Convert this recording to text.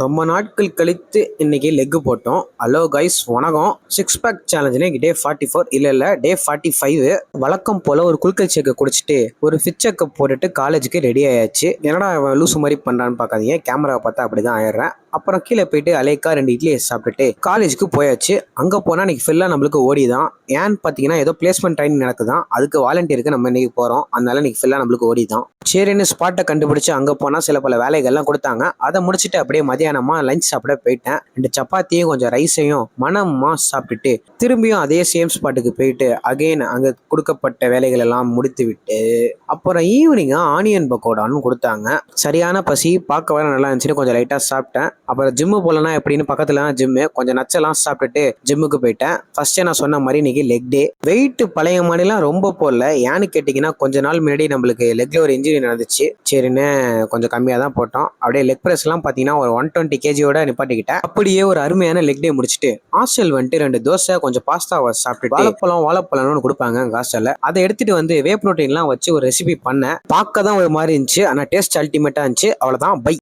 ரொம்ப நாட்கள் கழித்து இன்னைக்கு லெக் போட்டோம். ஹலோ கைஸ், வணக்கம். சிக்ஸ் பேக் சேலஞ்சுன்னு டே 44 இல்ல டே 45. வழக்கம் போல ஒரு குளுக்கல் ஷேக்கை குடிச்சிட்டு ஒரு ஃபிட் செக்கப் போட்டுட்டு காலேஜுக்கு ரெடி ஆயாச்சு. என்னடா லூசு மாதிரி பண்றான்னு பார்க்காதீங்க, கேமராவை பார்த்தா அப்படிதான் ஆயிடுறேன். அப்புறம் கீழே போயிட்டு அலேக்கா 2 இட்லியை சாப்பிட்டுட்டு காலேஜுக்கு போயாச்சு. அங்கே போனால் இன்னைக்கு ஃபுல்லாக நம்மளுக்கு ஓடி தான். ஏன்னு பார்த்தீங்கன்னா ஏதோ பிளேஸ்மெண்ட் ட்ரைனிங் நடக்குதான், அதுக்கு வாலண்டியருக்கு நம்ம இன்னைக்கு போகிறோம். அதனால இன்னைக்கு ஃபுல்லாக நம்மளுக்கு ஓடி தான். சரின்னு ஸ்பாட்டை கண்டுபிடிச்சு அங்கே போனால் சில பல வேலைகள்லாம் கொடுத்தாங்க. அதை முடிச்சுட்டு அப்படியே மதியானமா லஞ்ச் சாப்பிட போயிட்டேன். 2 சப்பாத்தியும் கொஞ்சம் ரைஸையும் மனமா சாப்பிட்டுட்டு திரும்பியும் அதே சேம் ஸ்பாட்டுக்கு போயிட்டு அகைன் அங்கே கொடுக்கப்பட்ட வேலைகள் எல்லாம் முடித்து விட்டு அப்புறம் ஈவினிங்கா ஆனியன் பக்கோடான்னு கொடுத்தாங்க. சரியான பசி, பார்க்க வர நல்லா இருந்துச்சுன்னு கொஞ்சம் லைட்டாக சாப்பிட்டேன். அப்புறம் ஜிம்மு போலனா எப்படின்னு பக்கத்துல தான் ஜிம்மு, கொஞ்சம் நச்செல்லாம் சாப்பிட்டுட்டு ஜிம்முக்கு போயிட்டேன். ஃபர்ஸ்டே நான் சொன்ன மாதிரி இன்னைக்கு லெக் டே. வெயிட் பழைய மாதிரிலாம் ரொம்ப போடல. ஏன்னு கேட்டிங்கன்னா கொஞ்ச நாள் முன்னாடி நம்மளுக்கு லெக்ல ஒரு இன்ஜுரி நடந்துச்சு. சரின்னு கொஞ்சம் கம்மியாக தான் போட்டோம். அப்படியே லெக் ப்ரெஸ் எல்லாம் பார்த்தீங்கன்னா ஒரு 120 kg நிப்பாட்டிக்கிட்டேன். அப்படியே ஒரு அருமையான லெக் டே முடிச்சுட்டு ஹாஸ்டல் வந்துட்டு 2 தோசை கொஞ்சம் பாஸ்தாவை சாப்பிட்டுட்டு வாழைப்பழம்னு கொடுப்பாங்க ஹாஸ்டல்ல. அதை எடுத்துட்டு வந்து வே ப்ரோட்டீன்லாம் வச்சு ஒரு ரெசிபி பண்ணேன். பார்க்க தான் ஒரு மாதிரி இருந்துச்சு, ஆனால் டேஸ்ட் அல்டிமேட்டா இருந்துச்சு. அவ்வளோதான், பை.